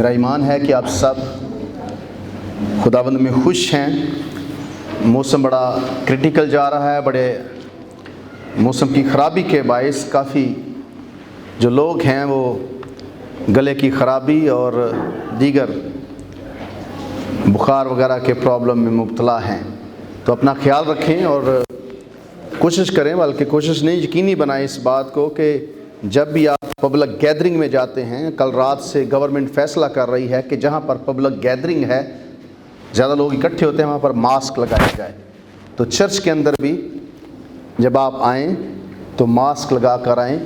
میرا ایمان ہے کہ آپ سب خداوند میں خوش ہیں۔ موسم بڑا کرٹیکل جا رہا ہے، بڑے موسم کی خرابی کے باعث کافی جو لوگ ہیں وہ گلے کی خرابی اور دیگر بخار وغیرہ کے پرابلم میں مبتلا ہیں، تو اپنا خیال رکھیں اور کوشش کریں، بلکہ کوشش نہیں یقینی بنائیں اس بات کو کہ جب بھی آپ پبلک گیدرنگ میں جاتے ہیں، کل رات سے گورنمنٹ فیصلہ کر رہی ہے کہ جہاں پر پبلک گیدرنگ ہے، زیادہ لوگ اکٹھے ہوتے ہیں، وہاں پر ماسک لگایا جائے۔ تو چرچ کے اندر بھی جب آپ آئیں تو ماسک لگا کر آئیں،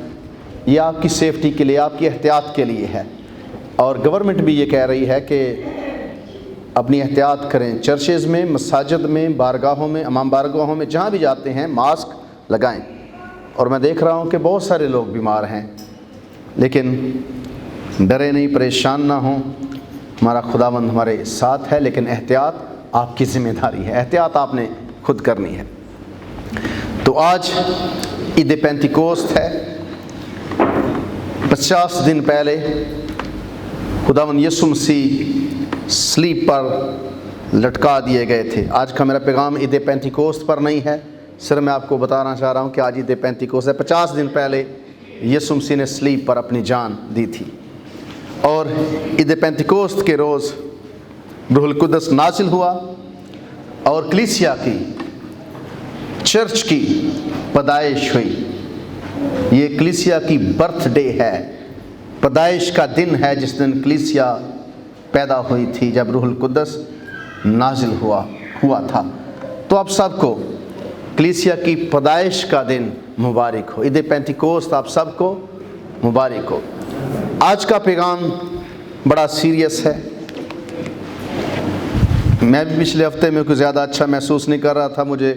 یہ آپ کی سیفٹی کے لیے، آپ کی احتیاط کے لیے ہے۔ اور گورنمنٹ بھی یہ کہہ رہی ہے کہ اپنی احتیاط کریں، چرچز میں، مساجد میں، بارگاہوں میں، امام بارگاہوں میں جہاں بھی جاتے ہیں ماسک لگائیں۔ اور میں دیکھ رہا ہوں کہ بہت سارے لوگ بیمار ہیں، لیکن ڈرے نہیں، پریشان نہ ہوں، ہمارا خداوند ہمارے ساتھ ہے، لیکن احتیاط آپ کی ذمہ داری ہے، احتیاط آپ نے خود کرنی ہے۔ تو آج عید پینتیکوست ہے۔ 50 دن پہلے خداوند یسوع مسیح صلیب پر لٹکا دیے گئے تھے۔ آج کا میرا پیغام عید پینتیکوست پر نہیں ہے، صرف میں آپ کو بتانا چاہ رہا ہوں کہ آج عید پینتیکوست ہے۔ 50 دن پہلے یسوع مسیح نے صلیب پر اپنی جان دی تھی، اور عید پینتیکوست کے روز روح القدس نازل ہوا اور کلیسیا کی، چرچ کی پیدائش ہوئی۔ یہ کلیسیا کی برتھ ڈے ہے، پیدائش کا دن ہے جس دن کلیسیا پیدا ہوئی تھی، جب روح القدس نازل ہوا تھا۔ تو آپ سب کو کلیسیا کی پیدائش کا دن مبارک ہو، عید پینتیکوست آپ سب کو مبارک ہو۔ آج کا پیغام بڑا سیریس ہے۔ میں بھی پچھلے ہفتے میں کوئی زیادہ اچھا محسوس نہیں کر رہا تھا، مجھے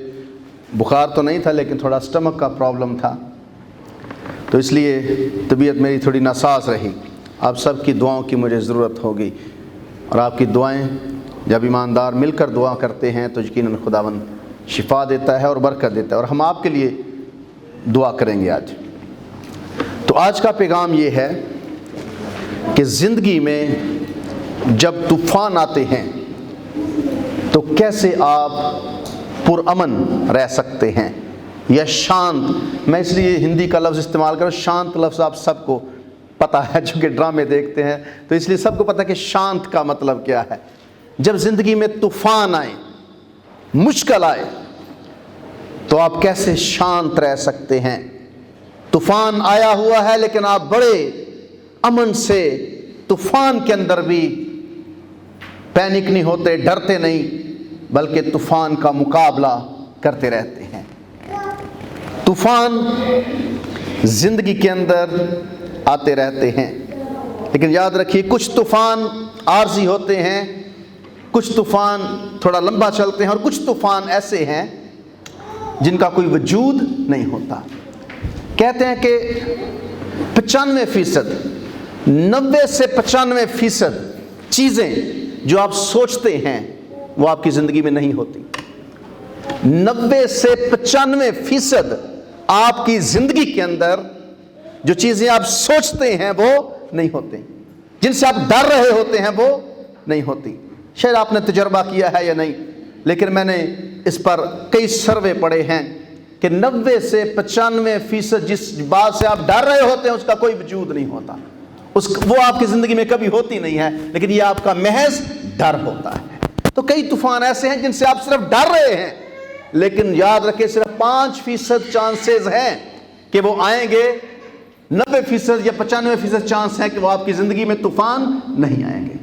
بخار تو نہیں تھا لیکن تھوڑا سٹمک کا پرابلم تھا، تو اس لیے طبیعت میری تھوڑی ناساز رہی۔ آپ سب کی دعاؤں کی مجھے ضرورت ہوگی، اور آپ کی دعائیں جب ایماندار مل کر دعا کرتے ہیں تو یقیناً خداوند شفا دیتا ہے اور برکت دیتا ہے، اور ہم آپ کے لیے دعا کریں گے آج۔ تو آج کا پیغام یہ ہے کہ زندگی میں جب طوفان آتے ہیں تو کیسے آپ پرامن رہ سکتے ہیں یا شانت۔ میں اس لیے ہندی کا لفظ استعمال کروں، شانت لفظ آپ سب کو پتہ ہے، جو کہ ڈرامے دیکھتے ہیں تو اس لیے سب کو پتہ ہے کہ شانت کا مطلب کیا ہے۔ جب زندگی میں طوفان آئے، مشکل آئے، تو آپ کیسے شانت رہ سکتے ہیں۔ طوفان آیا ہوا ہے لیکن آپ بڑے امن سے طوفان کے اندر بھی پینک نہیں ہوتے، ڈرتے نہیں، بلکہ طوفان کا مقابلہ کرتے رہتے ہیں۔ طوفان زندگی کے اندر آتے رہتے ہیں، لیکن یاد رکھیے کچھ طوفان عارضی ہوتے ہیں، کچھ طوفان تھوڑا لمبا چلتے ہیں، اور کچھ طوفان ایسے ہیں جن کا کوئی وجود نہیں ہوتا۔ کہتے ہیں کہ 95%، 90 سے 95% چیزیں جو آپ سوچتے ہیں وہ آپ کی زندگی میں نہیں ہوتی۔ 90 سے 95% آپ کی زندگی کے اندر جو چیزیں آپ سوچتے ہیں وہ نہیں ہوتے، جن سے آپ ڈر رہے ہوتے ہیں وہ نہیں ہوتی۔ شاید آپ نے تجربہ کیا ہے یا نہیں، لیکن میں نے اس پر کئی سروے پڑھے ہیں کہ 90 سے 95% جس بات سے آپ ڈر رہے ہوتے ہیں اس کا کوئی وجود نہیں ہوتا، وہ آپ کی زندگی میں کبھی ہوتی نہیں ہے، لیکن یہ آپ کا محض ڈر ہوتا ہے۔ تو کئی طوفان ایسے ہیں جن سے آپ صرف ڈر رہے ہیں، لیکن یاد رکھیں صرف 5% چانسز ہیں کہ وہ آئیں گے، 90% یا 95% چانس ہے کہ وہ آپ کی زندگی میں طوفان نہیں آئیں گے۔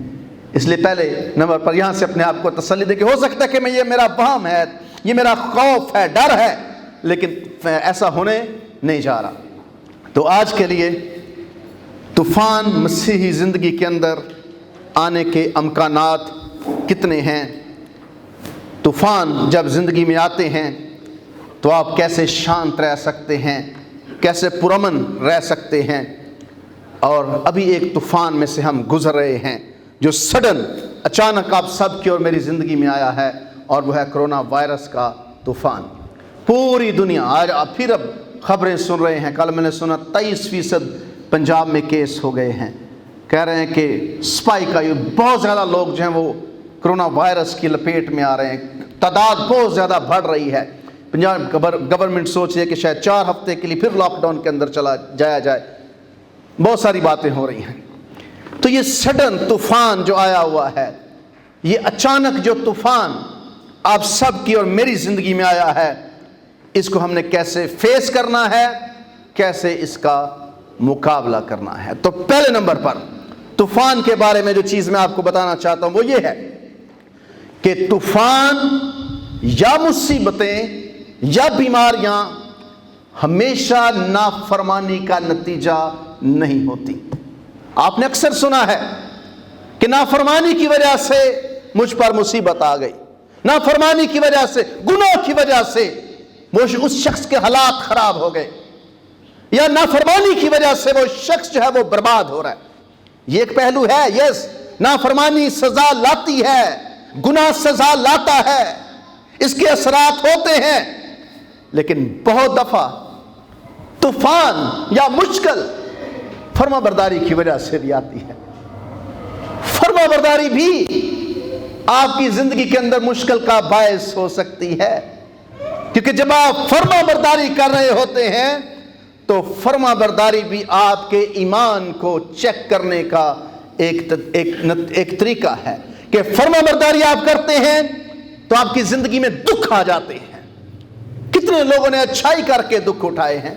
اس لیے پہلے نمبر پر یہاں سے اپنے آپ کو تسلی دے کہ ہو سکتا ہے کہ یہ میرا وہم ہے، یہ میرا خوف ہے، ڈر ہے، لیکن ایسا ہونے نہیں جا رہا۔ تو آج کے لیے طوفان مسیحی زندگی کے اندر آنے کے امکانات کتنے ہیں، طوفان جب زندگی میں آتے ہیں تو آپ کیسے شانت رہ سکتے ہیں، کیسے پرامن رہ سکتے ہیں۔ اور ابھی ایک طوفان میں سے ہم گزر رہے ہیں جو سڈن اچانک آپ سب کی اور میری زندگی میں آیا ہے، اور وہ ہے کرونا وائرس کا طوفان۔ پوری دنیا آج اب خبریں سن رہے ہیں، کل میں نے سنا 23% پنجاب میں کیس ہو گئے ہیں، کہہ رہے ہیں کہ اسپائک آئی، بہت زیادہ لوگ جو ہیں وہ کرونا وائرس کی لپیٹ میں آ رہے ہیں، تعداد بہت زیادہ بڑھ رہی ہے۔ پنجاب گورنمنٹ سوچ رہی ہے کہ شاید 4 ہفتے کے لیے پھر لاک ڈاؤن کے اندر چلا جایا جائے، بہت ساری باتیں ہو رہی ہیں۔ تو یہ سڈن طوفان جو آیا ہوا ہے، یہ اچانک جو طوفان آپ سب کی اور میری زندگی میں آیا ہے، اس کو ہم نے کیسے فیس کرنا ہے، کیسے اس کا مقابلہ کرنا ہے۔ تو پہلے نمبر پر طوفان کے بارے میں جو چیز میں آپ کو بتانا چاہتا ہوں وہ یہ ہے کہ طوفان یا مصیبتیں یا بیماریاں ہمیشہ نافرمانی کا نتیجہ نہیں ہوتی۔ آپ نے اکثر سنا ہے کہ نافرمانی کی وجہ سے مجھ پر مصیبت آ گئی، نافرمانی کی وجہ سے، گناہ کی وجہ سے اس شخص کے حالات خراب ہو گئے، یا نافرمانی کی وجہ سے وہ شخص جو ہے وہ برباد ہو رہا ہے۔ یہ ایک پہلو ہے، یس، نافرمانی سزا لاتی ہے، گناہ سزا لاتا ہے، اس کے اثرات ہوتے ہیں، لیکن بہت دفعہ طوفان یا مشکل فرما برداری کی وجہ سے بھی آتی ہے۔ فرما برداری بھی آپ کی زندگی کے اندر مشکل کا باعث ہو سکتی ہے، کیونکہ جب آپ فرما برداری کر رہے ہوتے ہیں تو فرما برداری بھی آپ کے ایمان کو چیک کرنے کا ایک طریقہ ہے کہ فرما برداری آپ کرتے ہیں تو آپ کی زندگی میں دکھ آ جاتے ہیں۔ کتنے لوگوں نے اچھائی کر کے دکھ اٹھائے ہیں،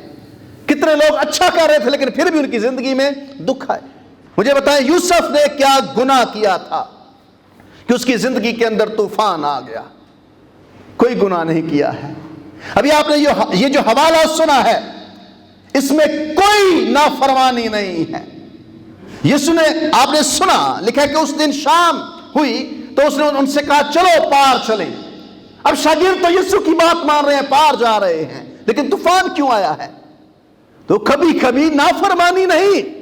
کتنے لوگ اچھا کر رہے تھے لیکن پھر بھی ان کی زندگی میں دکھ آئے۔ مجھے بتائیں یوسف نے کیا گناہ کیا تھا کہ اس کی زندگی کے اندر طوفان آ گیا؟ کوئی گناہ نہیں کیا ہے۔ ابھی آپ نے یہ جو حوالہ سنا ہے، اس میں کوئی نافرمانی نہیں ہے۔ یسوع نے، آپ نے سنا، لکھا ہے کہ اس دن شام ہوئی تو اس نے ان سے کہا چلو پار چلیں۔ اب شاگرد تو یسوع کی بات مان رہے ہیں، پار جا رہے ہیں، لیکن طوفان کیوں آیا ہے؟ تو کبھی کبھی نافرمانی نہیں،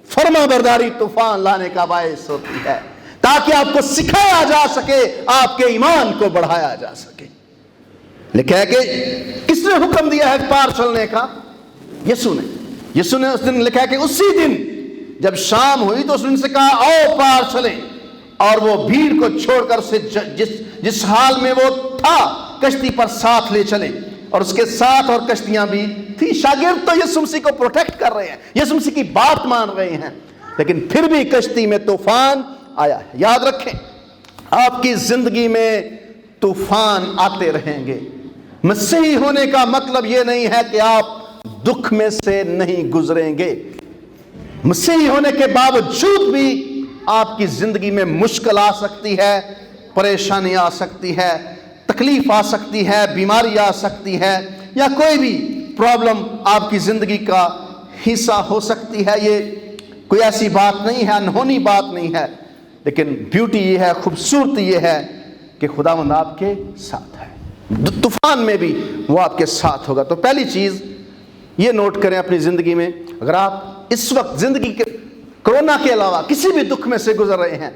فرما برداری طوفان لانے کا باعث ہوتی ہے، تاکہ آپ کو سکھایا جا سکے، آپ کے ایمان کو بڑھایا جا سکے۔ لکھا ہے کہ کس نے حکم دیا ہے پار چلنے کا؟ یسوع نے۔ یسوع نے اس دن، لکھا ہے کہ اسی دن جب شام ہوئی تو اس نے ان سے کہا آؤ پار چلیں، اور وہ بھیڑ کو چھوڑ کر اسے جس حال میں وہ تھا کشتی پر ساتھ لے چلے، اور اس کے ساتھ اور کشتیاں بھی تھی۔ شاگرد تو یسوع مسیح کو پروٹیکٹ کر رہے ہیں، یسوع مسیح کی بات مان رہے ہیں، لیکن پھر بھی کشتی میں طوفان آیا ہے۔ یاد رکھیں، آپ کی زندگی میں طوفان آتے رہیں گے۔ مسیحی ہونے کا مطلب یہ نہیں ہے کہ آپ دکھ میں سے نہیں گزریں گے۔ مسیحی ہونے کے باوجود بھی آپ کی زندگی میں مشکل آ سکتی ہے، پریشانی آ سکتی ہے، تکلیف آ سکتی ہے، بیماری آ سکتی ہے، یا کوئی بھی پرابلم آپ کی زندگی کا حصہ ہو سکتی ہے۔ یہ کوئی ایسی بات نہیں ہے، انہونی بات نہیں ہے، لیکن بیوٹی یہ ہے، خوبصورتی یہ ہے کہ خداوند آپ کے ساتھ ہے۔ طوفان میں بھی وہ آپ کے ساتھ ہوگا۔ تو پہلی چیز یہ نوٹ کریں اپنی زندگی میں، اگر آپ اس وقت زندگی کے کرونا کے علاوہ کسی بھی دکھ میں سے گزر رہے ہیں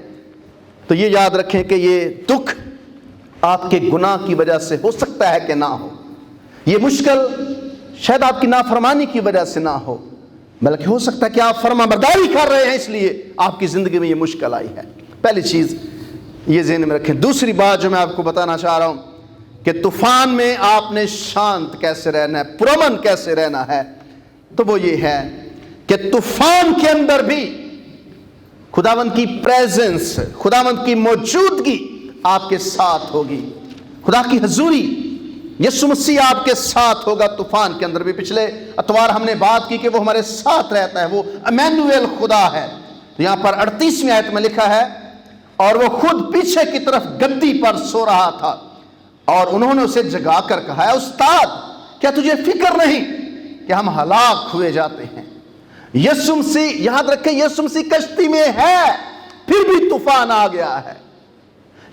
تو یہ یاد رکھیں کہ یہ دکھ آپ کے گناہ کی وجہ سے ہو سکتا ہے کہ نہ ہو، یہ مشکل شاید آپ کی نافرمانی کی وجہ سے نہ ہو، بلکہ ہو سکتا ہے کہ آپ فرما برداری کر رہے ہیں، اس لیے آپ کی زندگی میں یہ مشکل آئی ہے۔ پہلی چیز یہ ذہن میں رکھیں۔ دوسری بات جو میں آپ کو بتانا چاہ رہا ہوں کہ طوفان میں آپ نے شانت کیسے رہنا ہے، پرامن کیسے رہنا ہے، تو وہ یہ ہے کہ طوفان کے اندر بھی خداوند کی پریزنس، خداوند کی موجودگی آپ کے ساتھ ہوگی، خدا کی حضوری، یسوع مسیح آپ کے ساتھ ہوگا طوفان کے اندر بھی۔ پچھلے اتوار ہم نے بات کی کہ وہ ہمارے ساتھ رہتا ہے، وہ امانویل خدا ہے۔ یہاں پر 38ویں آیت میں لکھا ہے، اور وہ خود پیچھے کی طرف گدی پر سو رہا تھا، اور انہوں نے اسے جگا کر کہا، استاد کیا تجھے فکر نہیں کہ ہم ہلاک ہوئے جاتے ہیں؟ یسوع مسیح، یاد رکھیں، یسوع مسیح کشتی میں ہے، پھر بھی طوفان آ گیا ہے۔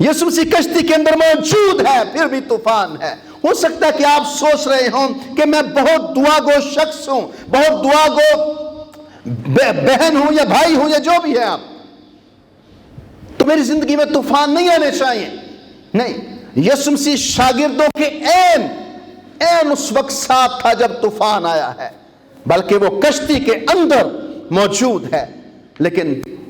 یسوع مسیح کشتی کے اندر موجود ہے، پھر بھی طوفان ہے۔ ہو سکتا ہے کہ آپ سوچ رہے ہوں کہ میں بہت دعا گو شخص ہوں، بہت دعا گو بہن ہوں یا بھائی ہوں یا جو بھی ہے آپ، تو میری زندگی میں طوفان نہیں آنے چاہیے۔ نہیں، یسوع مسیح شاگردوں کے عین اس وقت ساتھ تھا جب طوفان آیا ہے، بلکہ وہ کشتی کے اندر موجود ہے، لیکن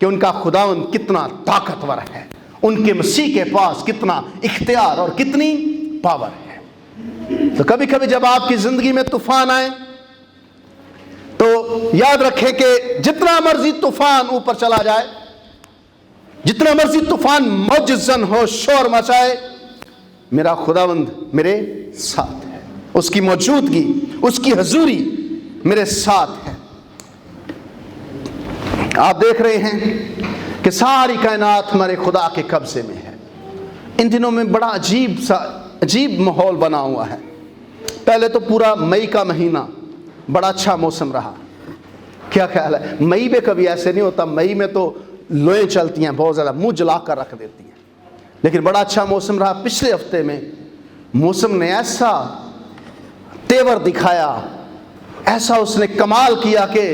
کہ ان کا خداوند کتنا طاقتور ہے، ان کے مسیح کے پاس کتنا اختیار اور کتنی پاور ہے۔ تو کبھی کبھی جب آپ کی زندگی میں طوفان آئے تو یاد رکھیں کہ جتنا مرضی طوفان اوپر چلا جائے، جتنا مرضی طوفان معجزن ہو، شور مچائے، میرا خداوند میرے ساتھ ہے، اس کی موجودگی، اس کی حضوری میرے ساتھ ہے۔ آپ دیکھ رہے ہیں کہ ساری کائنات ہمارے خدا کے قبضے میں ہے۔ ان دنوں میں بڑا عجیب ماحول بنا ہوا ہے۔ پہلے تو پورا مئی کا مہینہ بڑا اچھا موسم رہا، کیا خیال ہے؟ مئی میں کبھی ایسے نہیں ہوتا، مئی میں تو لوئیں چلتی ہیں بہت زیادہ، منہ جلا کر رکھ دیتی ہیں، لیکن بڑا اچھا موسم رہا۔ پچھلے ہفتے میں موسم نے ایسا تیور دکھایا، ایسا اس نے کمال کیا کہ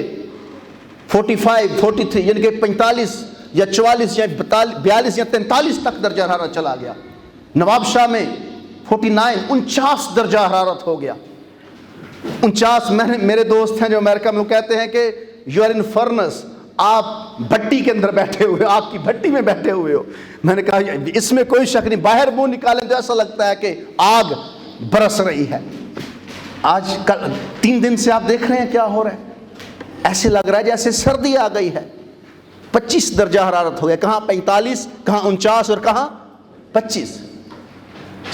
45 43 یعنی کہ 45 یا 44 یا 42 یا 43 تک درجہ حرارت چلا گیا۔ نواب شاہ میں 49 درجہ حرارت ہو گیا۔ 49 میرے دوست ہیں جو امریکہ میں، وہ کہتے ہیں کہ یو آر ان فرنس، آپ بھٹی کے اندر بیٹھے ہوئے، آپ کی بھٹی میں بیٹھے ہوئے ہو۔ میں نے کہا اس میں کوئی شک نہیں، باہر منہ نکالیں تو ایسا لگتا ہے کہ آگ برس رہی ہے۔ آج 3 دن سے آپ دیکھ رہے ہیں کیا ہو رہا ہے، ایسے لگ رہا ہے جیسے سردی آ گئی ہے۔ 25 درجہ حرارت ہو گیا، کہاں 45، کہاں 49 اور کہاں 25۔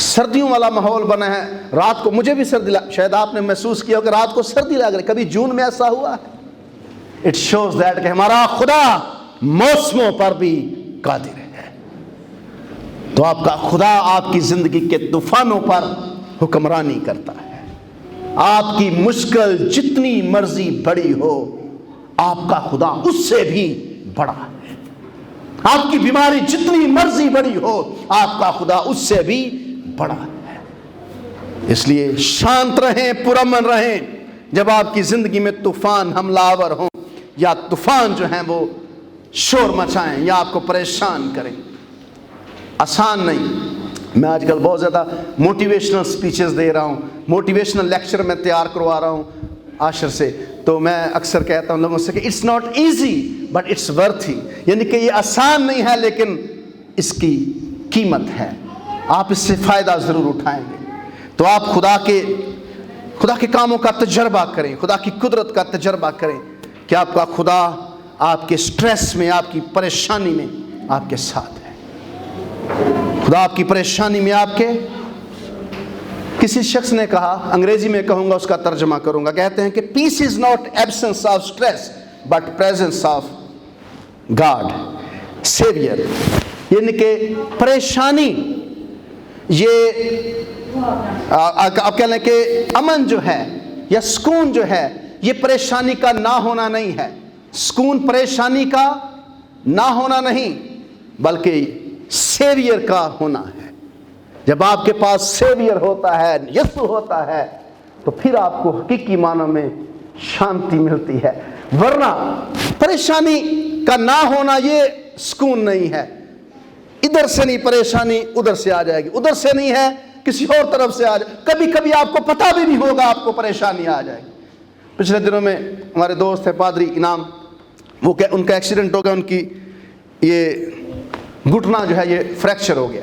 سردیوں والا ماحول بنا ہے۔ رات کو مجھے بھی سردی شاید آپ نے محسوس کیا ہو کہ رات کو سردی لگ رہی، کبھی جون میں ایسا ہوا ہے؟ اٹ شوز دیٹ کہ ہمارا خدا موسموں پر بھی قادر ہے۔ تو آپ کا خدا آپ کی زندگی کے طوفانوں پر حکمرانی کرتا ہے۔ آپ کی مشکل جتنی مرضی بڑی ہو، آپ کا خدا اس سے بھی بڑا ہے۔ آپ کی بیماری جتنی مرضی بڑی ہو، آپ کا خدا اس سے بھی بڑا ہے۔ اس لیے شانت رہیں، پرامن رہیں۔ جب آپ کی زندگی میں طوفان حملہ آور ہوں یا طوفان جو ہیں وہ شور مچائیں یا آپ کو پریشان کریں، آسان نہیں۔ میں آج کل بہت زیادہ موٹیویشنل سپیچز دے رہا ہوں، موٹیویشنل لیکچر میں تیار کروا رہا ہوں عاشر سے، تو میں اکثر کہتا ہوں لوگوں سے کہ it's not easy but it's worthy, یعنی کہ یہ آسان نہیں ہے لیکن اس کی قیمت ہے، آپ اس سے فائدہ ضرور اٹھائیں گے۔ تو آپ خدا کے کاموں کا تجربہ کریں، خدا کی قدرت کا تجربہ کریں کہ آپ کا خدا آپ کے سٹریس میں، آپ کی پریشانی میں آپ کے ساتھ ہے۔ خدا آپ کی پریشانی میں آپ کے، کسی شخص نے کہا، انگریزی میں کہوں گا اس کا ترجمہ کروں گا، کہتے ہیں کہ peace is not absence of stress but presence of God saviour, یعنی کہ پریشانی، یہ آپ کہہ لیں کہ امن جو ہے یا سکون جو ہے، یہ پریشانی کا نہ ہونا نہیں ہے۔ سکون پریشانی کا نہ ہونا نہیں بلکہ سیویئر کا ہونا ہے۔ جب آپ کے پاس سیویئر ہوتا ہے، یسوع ہوتا ہے، تو پھر آپ کو حقیقی معنوں میں شانتی ملتی ہے۔ ورنہ پریشانی کا نہ ہونا یہ سکون نہیں ہے۔ ادھر سے نہیں پریشانی ادھر سے آ جائے گی، ادھر سے نہیں ہے کسی اور طرف سے آ جائے، کبھی کبھی آپ کو پتہ بھی نہیں ہوگا آپ کو پریشانی آ جائے گی۔ پچھلے دنوں میں ہمارے دوست ہیں پادری انعام، وہ ان کا ایکسیڈنٹ ہو گیا، ان کی یہ گھٹنا جو ہے یہ فریکچر ہو گیا۔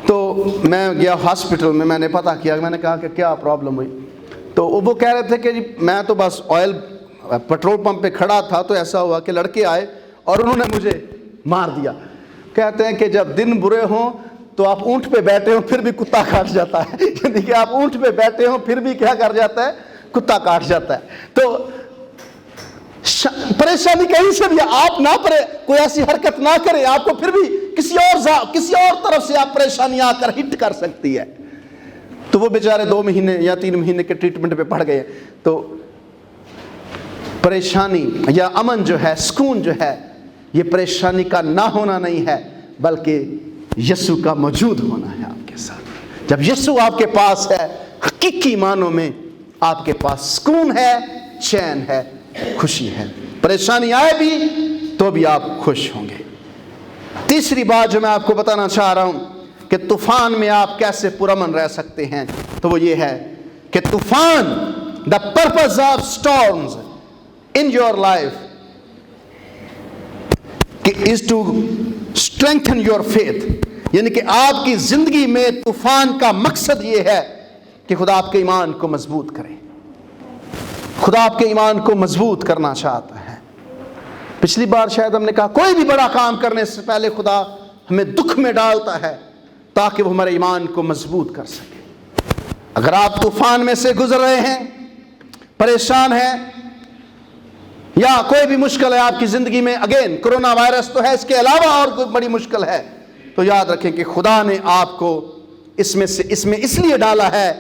تو میں گیا ہاسپٹل میں نے پتہ کیا، میں نے کہا کہ کیا پرابلم ہوئی، تو وہ کہہ رہے تھے کہ جی میں تو بس آئل پیٹرول پمپ پہ کھڑا تھا تو ایسا ہوا کہ لڑکے آئے اور انہوں نے مجھے مار دیا۔ کہتے ہیں کہ جب دن برے ہوں تو آپ اونٹ پہ بیٹھے ہوں پھر بھی کتا کاٹ جاتا ہے، یعنی کہ آپ اونٹ پہ بیٹھے ہوں پھر بھی کیا کر جاتا ہے، کتا کاٹ جاتا ہے۔ تو پریشانی کہیں سے بھی آپ نہ کوئی ایسی حرکت نہ کریں، آپ کو پھر بھی کسی اور طرف سے آپ پریشانی آ کر ہٹ کر سکتی ہے۔ تو وہ بیچارے 2 مہینے یا 3 مہینے کے ٹریٹمنٹ پہ پڑ گئے۔ تو پریشانی یا امن جو ہے، سکون جو ہے، یہ پریشانی کا نہ ہونا نہیں ہے بلکہ یسوع کا موجود ہونا ہے آپ کے ساتھ۔ جب یسوع آپ کے پاس ہے، حقیقی معنوں میں آپ کے پاس سکون ہے، چین ہے، خوشی ہے۔ پریشانی آئے بھی تو بھی آپ خوش ہوں گے۔ تیسری بات جو میں آپ کو بتانا چاہ رہا ہوں کہ طوفان میں آپ کیسے پرامن رہ سکتے ہیں، تو وہ یہ ہے کہ طوفان، the purpose of storms in your life کہ is to strengthen your faith، یعنی کہ آپ کی زندگی میں طوفان کا مقصد یہ ہے کہ خدا آپ کے ایمان کو مضبوط کرے، خدا آپ کے ایمان کو مضبوط کرنا چاہتا ہے۔ پچھلی بار شاید ہم نے کہا کوئی بھی بڑا کام کرنے سے پہلے خدا ہمیں دکھ میں ڈالتا ہے تاکہ وہ ہمارے ایمان کو مضبوط کر سکے۔ اگر آپ طوفان میں سے گزر رہے ہیں، پریشان ہیں، یا کوئی بھی مشکل ہے آپ کی زندگی میں، اگین کرونا وائرس تو ہے، اس کے علاوہ اور کوئی بڑی مشکل ہے، تو یاد رکھیں کہ خدا نے آپ کو اس میں اس لیے ڈالا ہے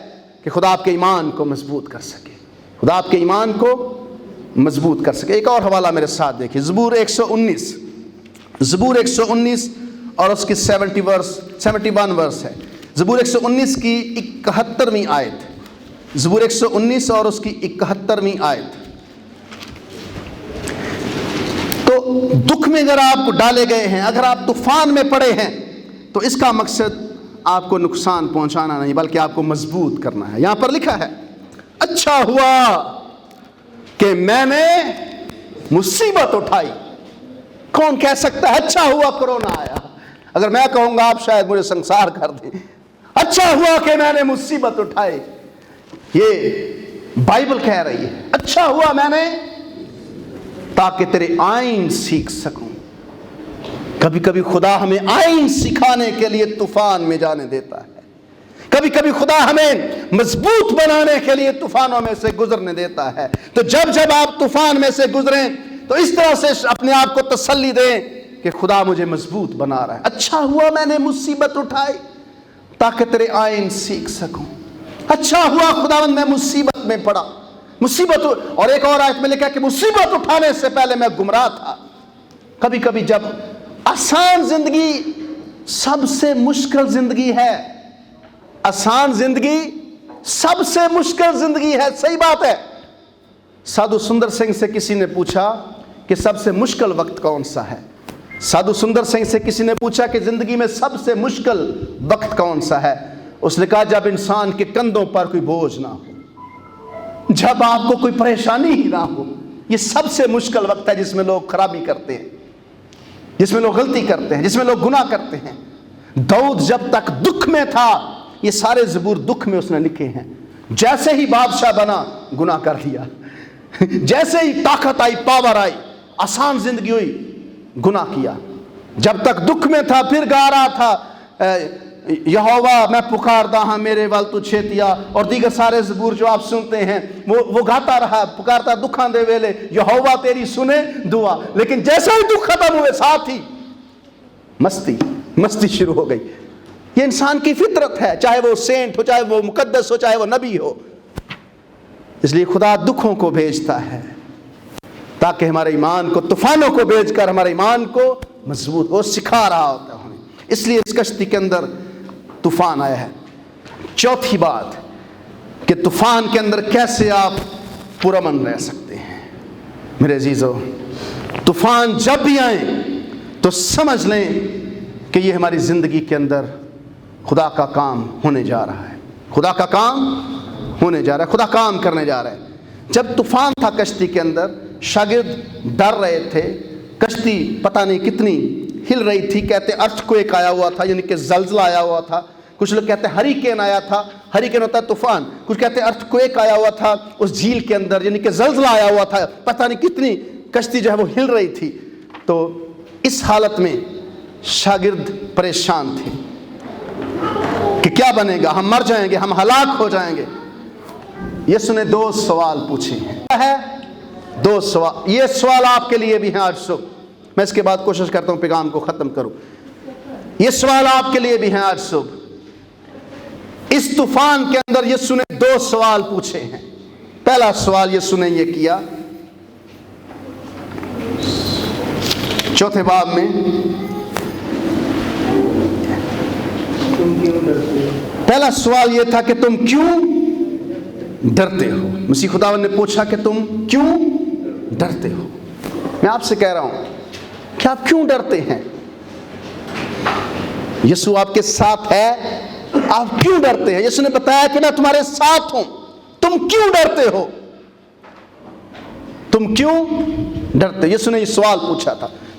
کہ خدا آپ کے ایمان کو مضبوط کر سکے، خدا آپ کے ایمان کو مضبوط کر سکے۔ ایک اور حوالہ میرے ساتھ دیکھیں، زبور 119 اور اس کی 71 ورس ہے۔ زبور 119 کی 71ویں آیت، زبور 119 اور اس کی 71ویں آیت۔ تو دکھ میں اگر آپ ڈالے گئے ہیں، اگر آپ طوفان میں پڑے ہیں، تو اس کا مقصد آپ کو نقصان پہنچانا نہیں بلکہ آپ کو مضبوط کرنا ہے۔ یہاں پر لکھا ہے، اچھا ہوا کہ میں نے مصیبت اٹھائی۔ کون کہہ سکتا ہے اچھا ہوا کرونا آیا؟ اگر میں کہوں گا آپ شاید مجھے سنسار کر دیں۔ اچھا ہوا کہ میں نے مصیبت اٹھائی، یہ بائبل کہہ رہی ہے، اچھا ہوا میں نے، تاکہ تیرے آئین سیکھ سکوں۔ کبھی کبھی خدا ہمیں آئین سکھانے کے لیے طوفان میں جانے دیتا ہے، کبھی کبھی خدا ہمیں مضبوط بنانے کے لیے طوفانوں میں سے گزرنے دیتا ہے۔ تو جب آپ طوفان میں سے گزریں تو اس طرح سے اپنے آپ کو تسلی دیں کہ خدا مجھے مضبوط بنا رہا ہے۔ اچھا ہوا میں نے مصیبت اٹھائی تاکہ تیرے آئین سیکھ سکوں۔ اچھا ہوا خداوند میں مصیبت میں پڑا، مصیبت۔ اور ایک اور آیت میں لکھا کہ مصیبت اٹھانے سے پہلے میں گمراہ تھا۔ کبھی کبھی جب آسان زندگی سب سے مشکل زندگی ہے، آسان زندگی سب سے مشکل زندگی ہے، صحیح بات ہے۔ سادھو سندر سنگھ سے کسی نے پوچھا کہ سب سے مشکل وقت کون سا ہے؟ سادھو سندر سنگھ سے کسی نے پوچھا کہ زندگی میں سب سے مشکل وقت کون سا ہے؟ اس نے کہا جب انسان کے کندھوں پر کوئی بوجھ نہ ہو، جب آپ کو کوئی پریشانی ہی نہ ہو۔ یہ سب سے مشکل وقت ہے جس میں لوگ خرابی کرتے ہیں، جس میں لوگ غلطی کرتے ہیں، جس میں لوگ گناہ کرتے ہیں۔ داؤد جب تک دکھ میں تھا، یہ سارے زبور دکھ میں اس نے لکھے ہیں۔ جیسے ہی بادشاہ بنا گناہ کر لیا، جیسے ہی طاقت آئی، پاور آئی، آسان زندگی ہوئی، گناہ کیا۔ جب تک دکھ میں تھا پھر گا رہا تھا، یہوہ میں پکاردا ہاں میرے ول تو چھیتیا، اور دیگر سارے زبور جو آپ سنتے ہیں وہ گاتا رہا، پکارتا دکھاں دے ویلے یہوہ تیری سنے دعا۔ لیکن جیسے ہی دکھ ختم ہوئے ساتھ ہی مستی شروع ہو گئی۔ یہ انسان کی فطرت ہے، چاہے وہ سینٹ ہو، چاہے وہ مقدس ہو، چاہے وہ نبی ہو۔ اس لیے خدا دکھوں کو بھیجتا ہے تاکہ ہمارے ایمان کو، طوفانوں کو بھیج کر ہمارے ایمان کو مضبوط، وہ سکھا رہا ہوتا ہے ہمیں۔ اس لیے اس کشتی کے اندر طوفان آیا ہے۔ چوتھی بات کہ طوفان کے اندر کیسے آپ پرامن رہ سکتے ہیں۔ میرے عزیزو، طوفان جب بھی آئیں تو سمجھ لیں کہ یہ ہماری زندگی کے اندر خدا کا کام ہونے جا رہا ہے، خدا کا کام ہونے جا رہا ہے، خدا کام کرنے جا رہا ہے۔ جب طوفان تھا کشتی کے اندر، شاگرد ڈر رہے تھے، کشتی پتہ نہیں کتنی ہل رہی تھی، کہتے ارتھ کو ایک آیا ہوا تھا، یعنی کہ زلزلہ آیا ہوا تھا۔ کچھ لوگ کہتے ہیں ہریکین آیا تھا، ہریکین ہوتا ہے طوفان۔ کچھ کہتے ہیں ارتھ کو ایک آیا ہوا تھا اس جھیل کے اندر، یعنی کہ زلزلہ آیا ہوا تھا، پتہ نہیں کتنی کشتی جو ہے وہ ہل رہی تھی۔ تو اس حالت میں شاگرد پریشان تھے کہ کیا بنے گا، ہم مر جائیں گے، ہم ہلاک ہو جائیں گے۔ یسوع نے 2 سوال پوچھے ہیں، 2 سوال۔ یہ سوال آپ کے لیے بھی ہیں آج صبح، میں اس کے بعد کوشش کرتا ہوں پیغام کو ختم کروں۔ یہ سوال آپ کے لیے بھی ہیں آج صبح۔ اس طوفان کے اندر یسوع نے 2 سوال پوچھے ہیں۔ پہلا سوال یسوع نے یہ کیا 4 باب میں، پہلا سوال یہ تھا کہ تم کیوں ڈرتے ہو۔ مسیح خداوند نے پوچھا کہ تم کیوں ڈرتے ہو۔ میں آپ سے کہہ رہا ہوں کہ آپ کیوں ڈرتے ہیں؟ یسوع آپ کے ساتھ ہے، آپ کیوں ڈرتے ہیں؟ یسوع نے بتایا کہ میں تمہارے ساتھ ہوں، تم کیوں ڈرتے ہو؟ تم کیوں ڈرتے؟ یسوع نے یہ سوال پوچھا تھا۔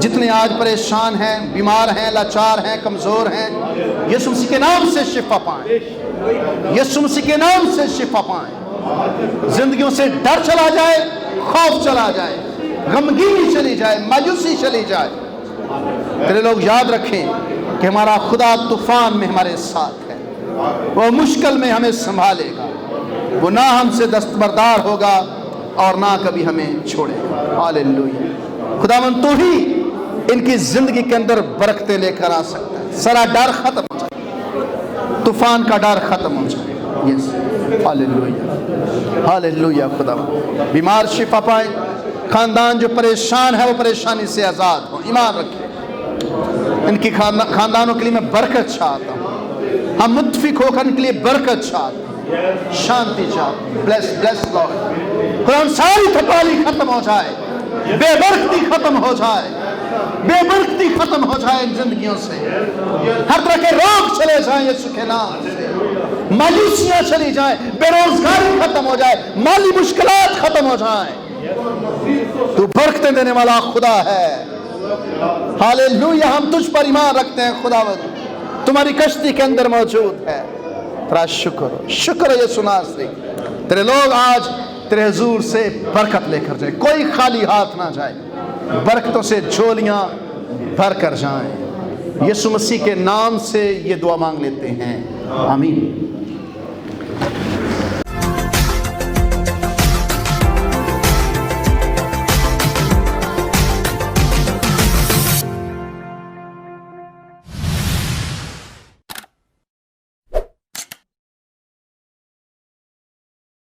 جتنے آج پریشان ہیں، بیمار ہیں، لاچار ہیں، کمزور ہیں، یسوع مسیح کے نام سے شفا پائیں، یسوع مسیح کے نام سے شفا پائیں۔ زندگیوں سے ڈر چلا جائے، خوف چلا جائے، غمگینی چلی جائے، مایوسی چلی جائے۔ تیرے لوگ یاد رکھیں کہ ہمارا خدا طوفان میں ہمارے ساتھ ہے، وہ مشکل میں ہمیں سنبھالے گا، وہ نہ ہم سے دستبردار ہوگا اور نہ کبھی ہمیں چھوڑے گا۔ ہاللیلویا۔ خداوند تو ہی ان کی زندگی کے اندر برکتیں لے کر آ سکتا ہے، سارا ڈر ختم ہو جائے، طوفان کا ڈر ختم ہو جائے۔ یس، ہاللیلویا، ہاللیلویا۔ خداوند بیمار شفا پائیں، خاندان جو پریشان ہے وہ پریشانی سے آزاد ہو، ایمان رکھیں۔ ان کی خاندانوں کے لیے میں برکت چاہتا ہوں، ہم متفق ہو کر ان کے لیے برکت چاہتے ہیں، شانتی چاہتے ہیں۔ Bless bless lord. خدا ساری تھکالی ختم ہو جائے، بے برکتی ختم ہو جائے، بے برکتی ختم ہو جائے ان زندگیوں سے، ہر طرح کے روگ چلے جائیں یسوع کے نام سے، مایوسیاں چلی جائیں، بے روزگاری ختم ہو جائے، مالی مشکلات ختم ہو جائیں۔ تو برکتیں دینے والا خدا ہے۔ ہاللیلویا۔ ہم تجھ پر ایمان رکھتے ہیں خداوند، تمہاری کشتی کے اندر موجود ہے۔ تیرا شکر ہو، شکر ہے یسوع ناصری۔ تیرے لوگ آج تیرے حضور سے برکت لے کر جائے، کوئی خالی ہاتھ نہ جائے، برکتوں سے جھولیاں بھر کر جائیں۔ یسوع مسیح کے نام سے یہ دعا مانگ لیتے ہیں، آمین۔